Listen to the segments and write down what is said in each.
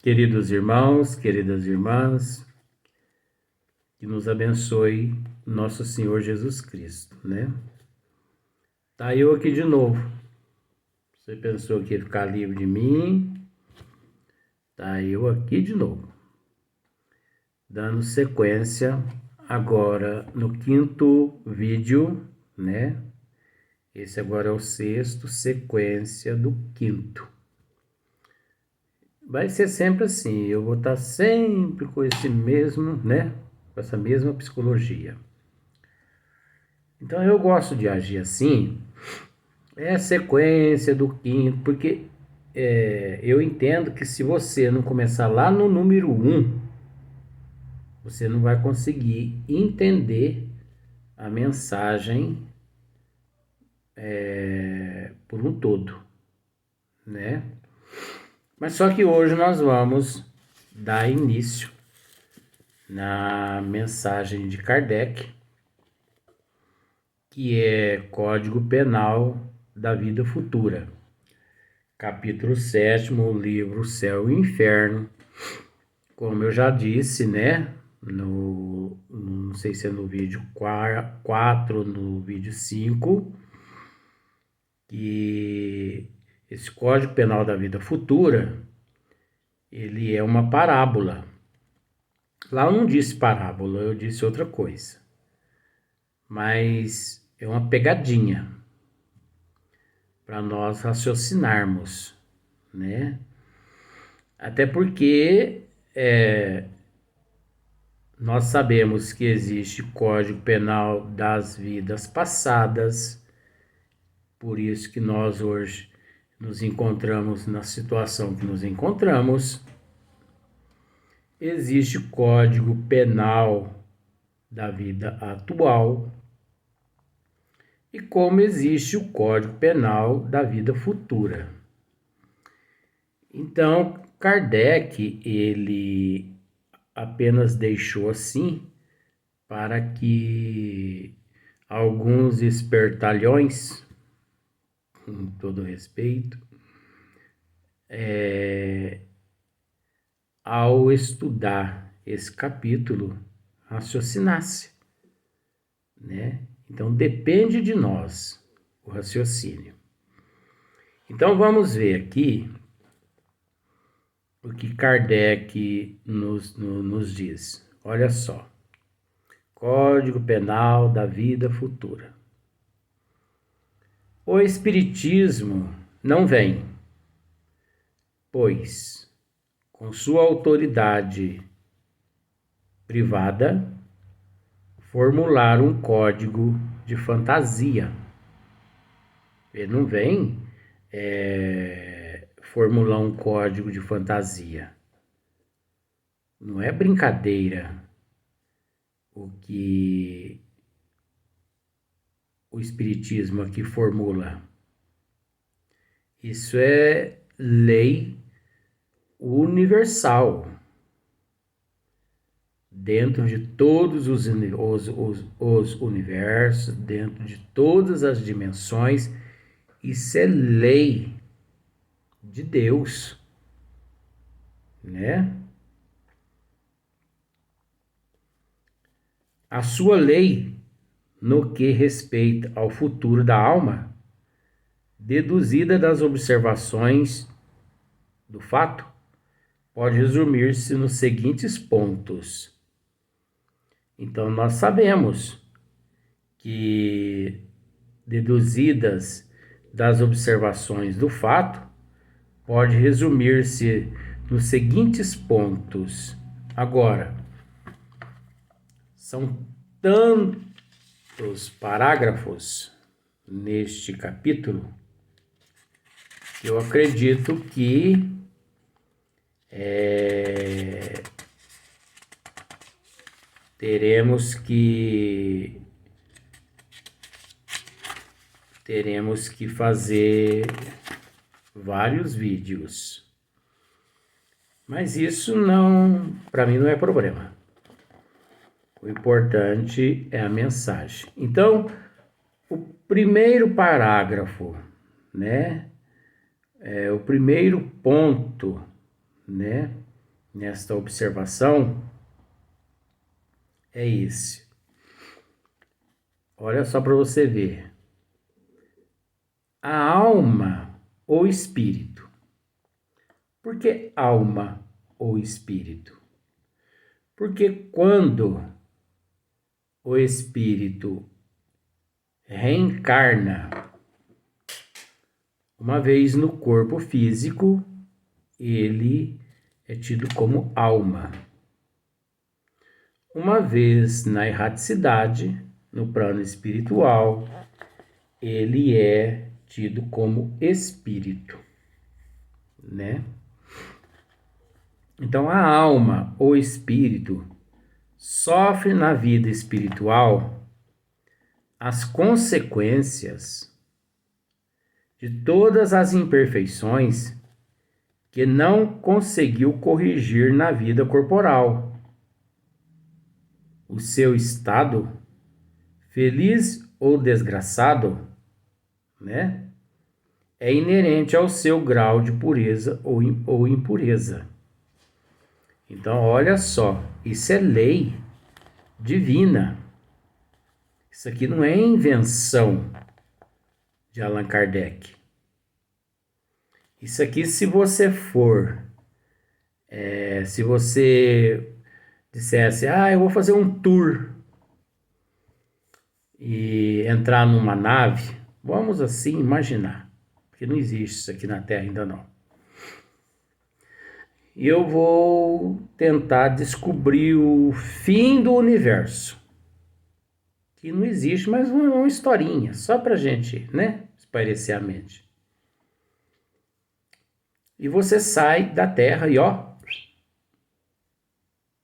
Queridos irmãos, queridas irmãs, que nos abençoe nosso Senhor Jesus Cristo, né? Tá eu aqui de novo. Você pensou que ia ficar livre de mim? Tá eu aqui de novo. Dando sequência agora no 5º vídeo, né? Esse agora é o 6º, sequência do 5º. Vai ser sempre assim, eu vou estar sempre com esse mesmo, né? Com essa mesma psicologia. Então eu gosto de agir assim, é a sequência do 5º, porque eu entendo que se você não começar lá no número 1, você não vai conseguir entender a mensagem por um todo, né? Mas só que hoje nós vamos dar início na mensagem de Kardec, que é Código Penal da Vida Futura. Capítulo 7º, livro Céu e Inferno. Como eu já disse, né? Não sei se é no vídeo 4, no vídeo 5, que esse Código Penal da Vida Futura, ele é uma parábola. Lá eu não disse parábola, eu disse outra coisa. Mas é uma pegadinha para nós raciocinarmos, né? Até porque nós sabemos que existe Código Penal das vidas passadas, por isso que nós hoje nos encontramos na situação que nos encontramos. Existe Código Penal da vida atual e como existe o Código Penal da vida futura. Então, Kardec, ele apenas deixou assim para que alguns espertalhões, com todo respeito, ao estudar esse capítulo, raciocinasse, né? Então, depende de nós o raciocínio. Então, vamos ver aqui o que Kardec nos diz. Olha só. Código Penal da Vida Futura. O Espiritismo não vem, pois, com sua autoridade privada, formular um código de fantasia. Ele não vem formular um código de fantasia. Não é brincadeira o que o Espiritismo aqui formula. Isso é lei universal. Dentro de todos os universos, dentro de todas as dimensões, isso é lei de Deus, né? A sua lei, no que respeita ao futuro da alma, deduzida das observações do fato, pode resumir-se nos seguintes pontos. Então, nós sabemos que, deduzidas das observações do fato, pode resumir-se nos seguintes pontos. Agora, são tantos parágrafos neste capítulo que eu acredito que teremos que fazer vários vídeos. Mas isso não, para mim não é problema. O importante é a mensagem. Então, o primeiro parágrafo, né? O primeiro ponto, né? nesta observação é esse. Olha só para você ver. A alma ou espírito. Por que alma ou espírito? Porque quando o espírito reencarna uma vez no corpo físico, ele é tido como alma. Uma vez na erraticidade, no plano espiritual, ele é tido como espírito, né? Então, a alma ou espírito sofre na vida espiritual as consequências de todas as imperfeições que não conseguiu corrigir na vida corporal. O seu estado, feliz ou desgraçado, né, é inerente ao seu grau de pureza ou impureza. Então, olha só, isso é lei divina. Isso aqui não é invenção de Allan Kardec. Isso aqui, se você dissesse, eu vou fazer um tour e entrar numa nave, vamos assim imaginar, porque não existe isso aqui na Terra ainda não. E eu vou tentar descobrir o fim do universo, que não existe, mas uma historinha, só pra gente, né, espairecer a mente. E você sai da Terra e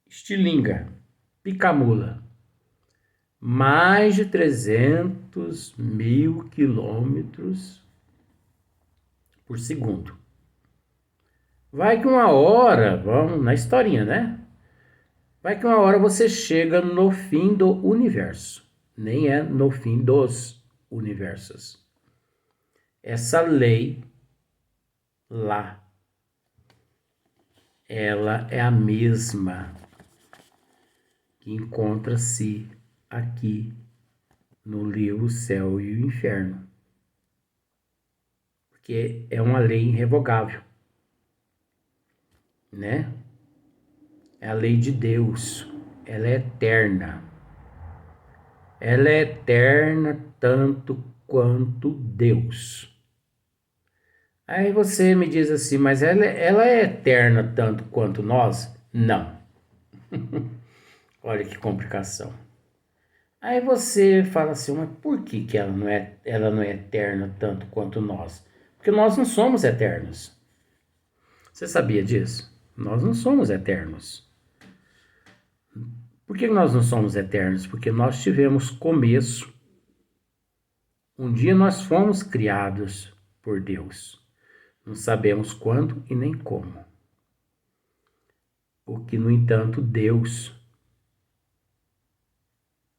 estilinga, picamula. Mais de 300 mil quilômetros por segundo. Vai que uma hora, vamos na historinha, né? Vai que uma hora você chega no fim do universo. Nem é no fim dos universos. Essa lei lá, ela é a mesma que encontra-se aqui no livro Céu e o Inferno. Porque é uma lei irrevogável, né? É a lei de Deus, ela é eterna. Ela é eterna tanto quanto Deus. Aí você me diz assim, mas ela é eterna tanto quanto nós? Não. Olha que complicação. Aí você fala assim, mas por que ela não é eterna tanto quanto nós? Porque nós não somos eternos. Você sabia disso? Nós não somos eternos. Por que nós não somos eternos? Porque nós tivemos começo. Um dia nós fomos criados por Deus. Não sabemos quando e nem como. Porque, no entanto, Deus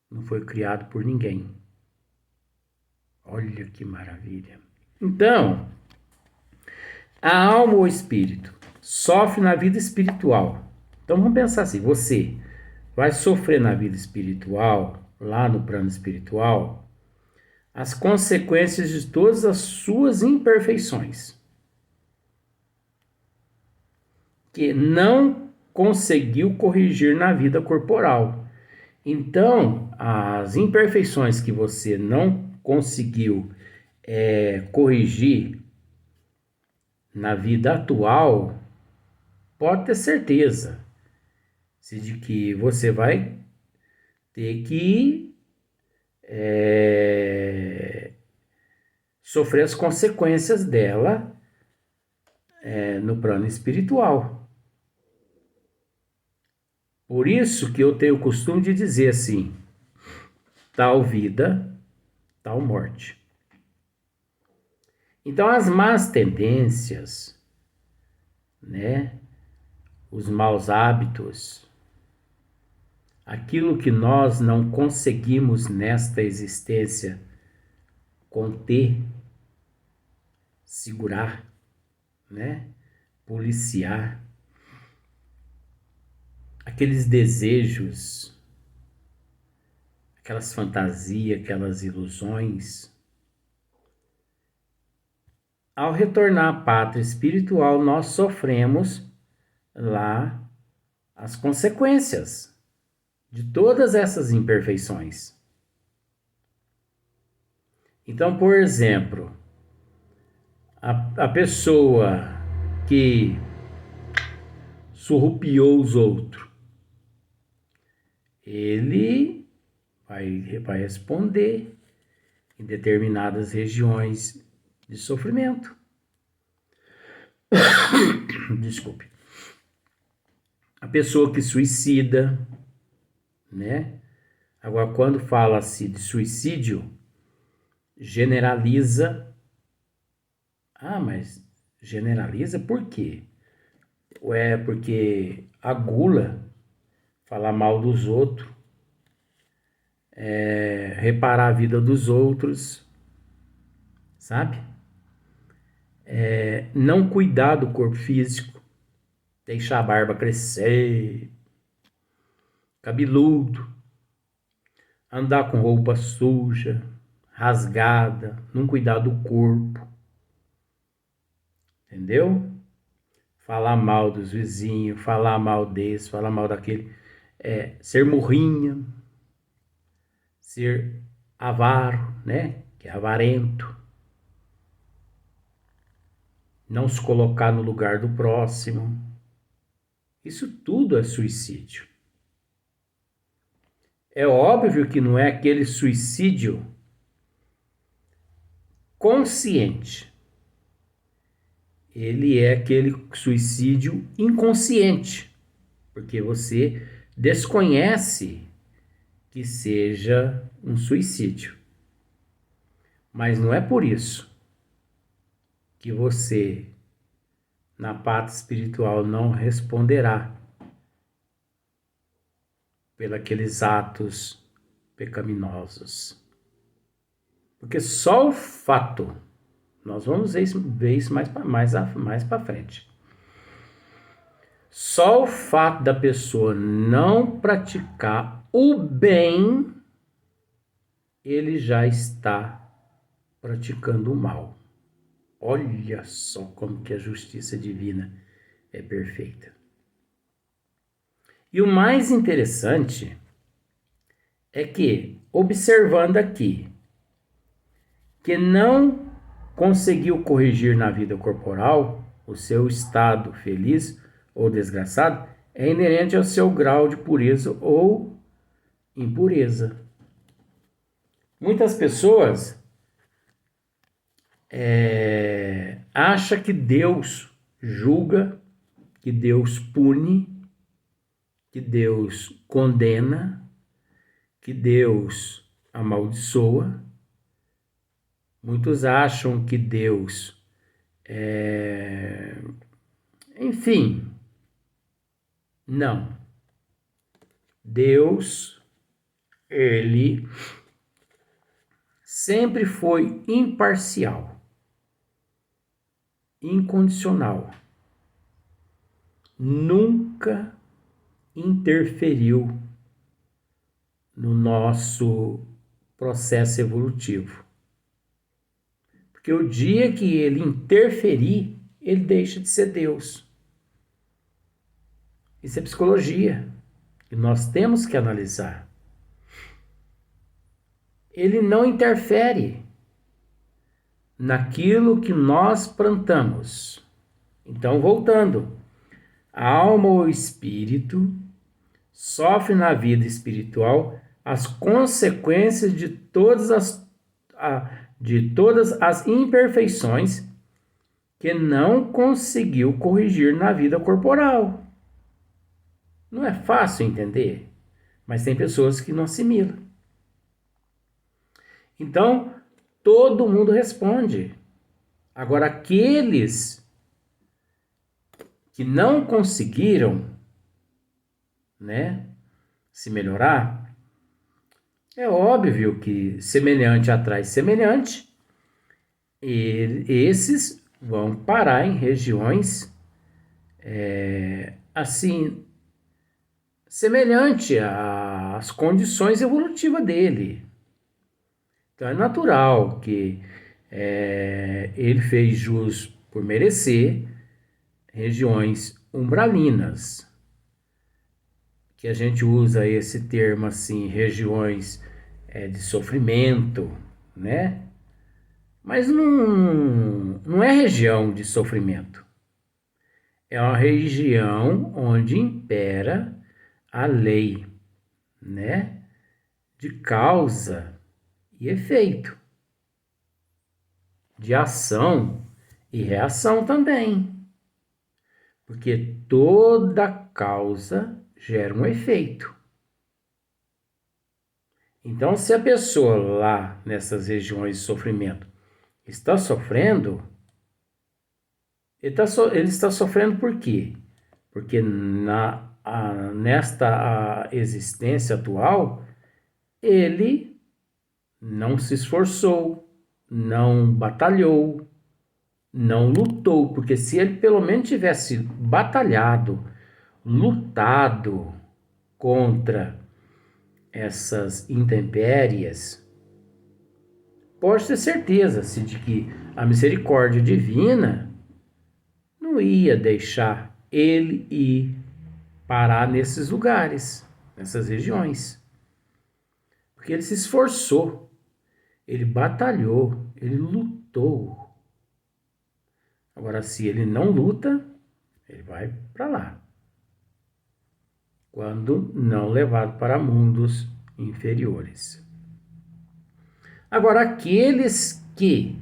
não foi criado por ninguém. Olha que maravilha. Então, a alma ou espírito sofre na vida espiritual. Então vamos pensar assim, você vai sofrer na vida espiritual, lá no plano espiritual, as consequências de todas as suas imperfeições, que não conseguiu corrigir na vida corporal. Então, as imperfeições que você não conseguiu corrigir na vida atual, pode ter certeza de que você vai ter que sofrer as consequências dela no plano espiritual. Por isso que eu tenho o costume de dizer assim, tal vida, tal morte. Então as más tendências, né, os maus hábitos, aquilo que nós não conseguimos nesta existência conter, segurar, né, policiar, aqueles desejos, aquelas fantasias, aquelas ilusões. Ao retornar à pátria espiritual, nós sofremos lá as consequências de todas essas imperfeições. Então, por exemplo, a pessoa que surrupiou os outros, ele vai responder em determinadas regiões de sofrimento. Desculpe. A pessoa que suicida, né? Agora, quando fala-se de suicídio, generaliza. Ah, mas generaliza por quê? É porque a gula, falar mal dos outros, reparar a vida dos outros, sabe? Não cuidar do corpo físico, deixar a barba crescer, cabeludo, andar com roupa suja, rasgada, não cuidar do corpo, entendeu? Falar mal dos vizinhos, falar mal desse, falar mal daquele, ser murrinha, ser avaro, né? Que é avarento, não se colocar no lugar do próximo. Isso tudo é suicídio. É óbvio que não é aquele suicídio consciente. Ele é aquele suicídio inconsciente, porque você desconhece que seja um suicídio. Mas não é por isso que você, na pátria espiritual, não responderá pelos atos pecaminosos. Porque só o fato, nós vamos ver isso mais para frente. Só o fato da pessoa não praticar o bem, ele já está praticando o mal. Olha só como que a justiça divina é perfeita. E o mais interessante é que, observando aqui, que não conseguiu corrigir na vida corporal o seu estado feliz ou desgraçado, é inerente ao seu grau de pureza ou impureza. Muitas pessoas acham que Deus julga, que Deus pune, que Deus condena, que Deus amaldiçoa. Muitos acham que Deus enfim, não. Deus, ele sempre foi imparcial, incondicional. Nunca interferiu no nosso processo evolutivo. Porque o dia que ele interferir, ele deixa de ser Deus. Isso é psicologia. E nós temos que analisar. Ele não interfere naquilo que nós plantamos. Então, voltando. A alma ou espírito sofre na vida espiritual as consequências de todas as imperfeições que não conseguiu corrigir na vida corporal. Não é fácil entender, mas tem pessoas que não assimilam. Então, todo mundo responde. Agora, aqueles que não conseguiram, né, se melhorar, é óbvio que semelhante atrai semelhante, e esses vão parar em regiões assim semelhante às condições evolutivas dele. Então é natural que ele fez jus por merecer regiões umbralinas, que a gente usa esse termo assim, regiões de sofrimento, né? Mas não é região de sofrimento. É uma região onde impera a lei, né? De causa e efeito, de ação e reação também. Porque toda causa gera um efeito. Então, se a pessoa lá nessas regiões de sofrimento está sofrendo, ele está sofrendo por quê? Porque nesta existência atual, ele não se esforçou, não batalhou, não lutou, porque se ele pelo menos tivesse batalhado, lutado contra essas intempéries, pode ter certeza de que a misericórdia divina não ia deixar ele ir parar nesses lugares, nessas regiões. Porque ele se esforçou, ele batalhou, ele lutou. Agora, se ele não luta, ele vai para lá. Quando não levado para mundos inferiores. Agora, aqueles que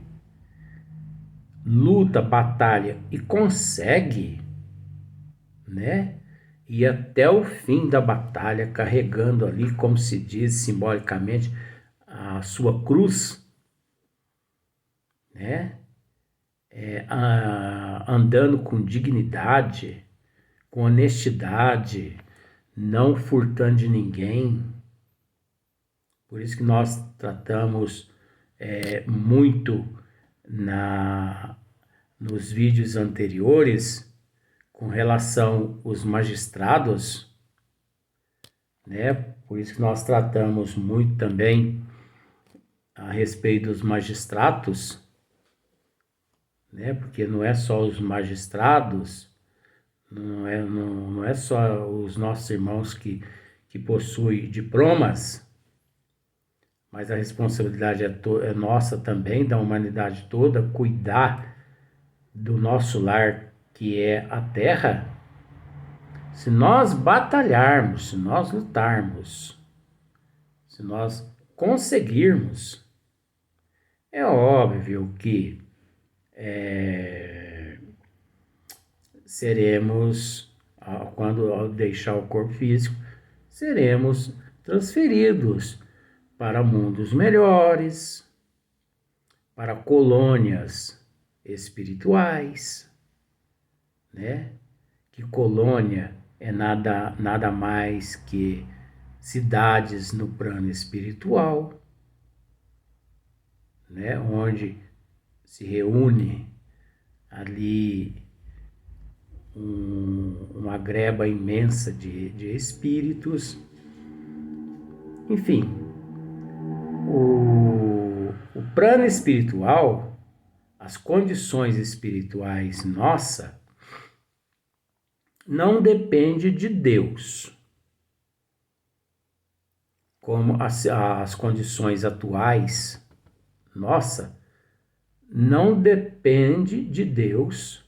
luta, batalha e consegue, né, ir até o fim da batalha, carregando ali, como se diz simbolicamente, a sua cruz, né, andando com dignidade, com honestidade, não furtando de ninguém. Por isso que nós tratamos muito nos vídeos anteriores com relação aos magistrados, né? Por isso que nós tratamos muito também a respeito dos magistrados, né? Porque não é só os magistrados, não é só os nossos irmãos que possuem diplomas, mas a responsabilidade é nossa também, da humanidade toda, cuidar do nosso lar, que é a terra. Se nós batalharmos, se nós lutarmos, se nós conseguirmos, é óbvio que seremos, quando deixar o corpo físico, seremos transferidos para mundos melhores, para colônias espirituais, né? Que colônia é nada mais que cidades no plano espiritual, né? Onde se reúne ali uma greba imensa de espíritos. Enfim, o plano espiritual, as condições espirituais nossa, não depende de Deus, como as condições atuais nossa, não depende de Deus,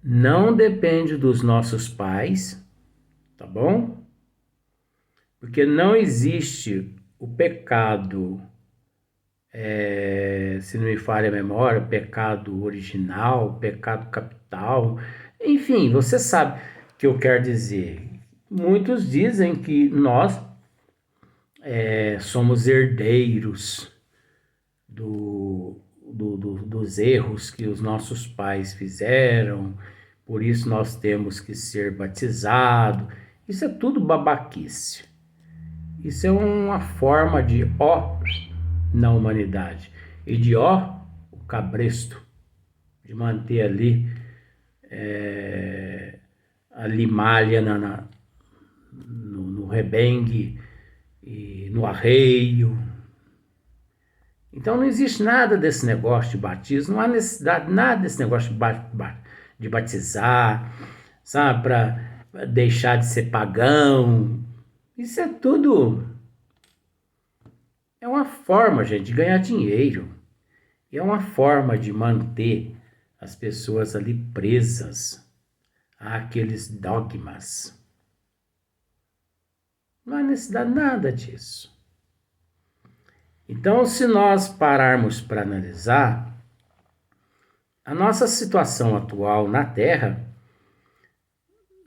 não depende dos nossos pais, tá bom? Porque não existe o pecado, se não me falha a memória, pecado original, pecado capital, enfim, você sabe o que eu quero dizer. Muitos dizem que nós somos herdeiros dos erros que os nossos pais fizeram, por isso nós temos que ser batizados. Isso é tudo babaquice. Isso é uma forma de ó na humanidade e de ó o cabresto, de manter ali a limalha rebengue e no arreio. Então não existe nada desse negócio de batismo, não há necessidade nada desse negócio de batizar, sabe, para deixar de ser pagão. Isso é tudo, é uma forma, gente, de ganhar dinheiro. E é uma forma de manter as pessoas ali presas àqueles dogmas. Não há necessidade nada disso. Então, se nós pararmos para analisar, a nossa situação atual na Terra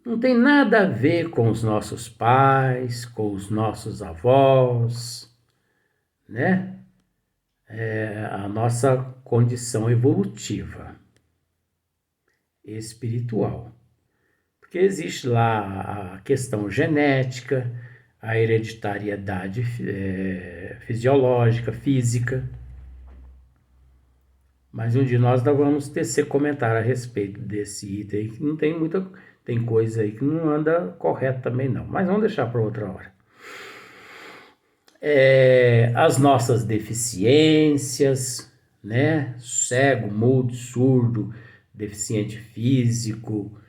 não tem nada a ver com os nossos pais, com os nossos avós, né? A nossa condição evolutiva, espiritual. Porque existe lá a questão genética, a hereditariedade fisiológica, física. Mas um dia nós vamos tecer comentário a respeito desse item, que não tem muita... Tem coisa aí que não anda correto também não, mas vamos deixar para outra hora. As nossas deficiências, né? Cego, mudo, surdo, deficiente físico,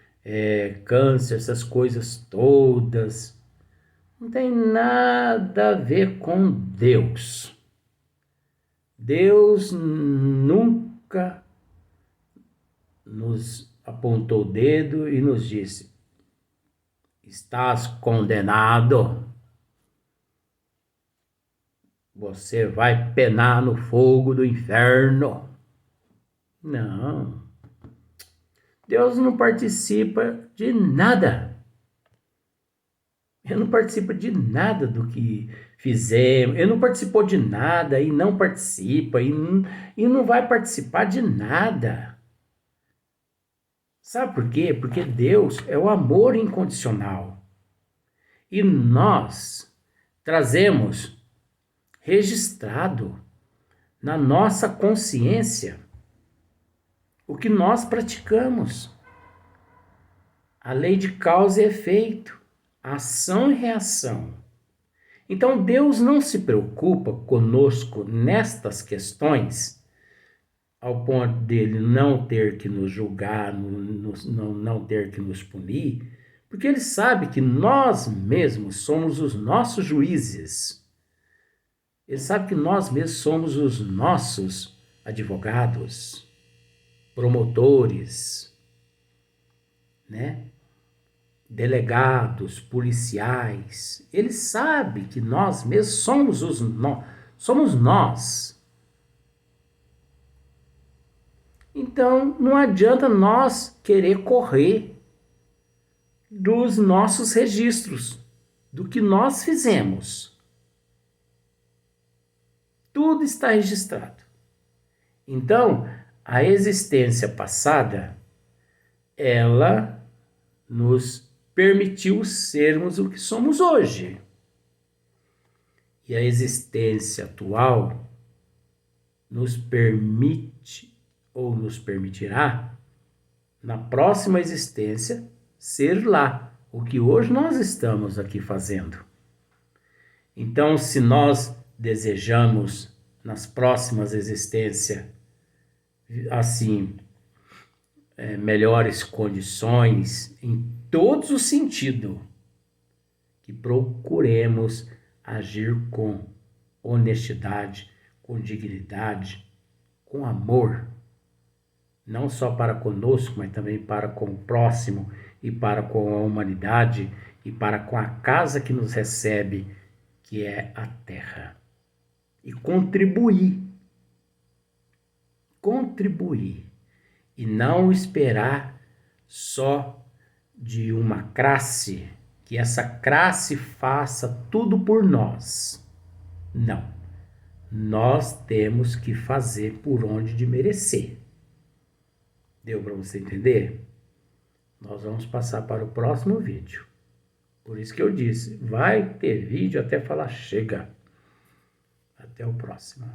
câncer, essas coisas todas, não tem nada a ver com Deus. Deus nunca nos apontou o dedo e nos disse: estás condenado. Você vai penar no fogo do inferno. Não. Deus não participa de nada. Ele não participa de nada do que fizemos. Ele não participou de nada e não participa e não vai participar de nada. Sabe por quê? Porque Deus é o amor incondicional. E nós trazemos registrado na nossa consciência o que nós praticamos. A lei de causa e efeito, ação e reação. Então Deus não se preocupa conosco nestas questões, ao ponto dele não ter que nos julgar, não ter que nos punir, porque ele sabe que nós mesmos somos os nossos juízes. Ele sabe que nós mesmos somos os nossos advogados, promotores, né? Delegados, policiais. Ele sabe que nós mesmos somos nós. Então, não adianta nós querer correr dos nossos registros, do que nós fizemos. Tudo está registrado. Então, a existência passada, ela nos permitiu sermos o que somos hoje. E a existência atual nos permite, ou nos permitirá, na próxima existência, ser lá, o que hoje nós estamos aqui fazendo. Então, se nós desejamos nas próximas existências, assim, melhores condições em todos os sentidos, que procuremos agir com honestidade, com dignidade, com amor, não só para conosco, mas também para com o próximo e para com a humanidade e para com a casa que nos recebe, que é a terra. E contribuir. E não esperar só de uma classe, que essa classe faça tudo por nós. Não. Nós temos que fazer por onde de merecer. Deu para você entender? Nós vamos passar para o próximo vídeo. Por isso que eu disse, vai ter vídeo até falar chega. Até o próximo.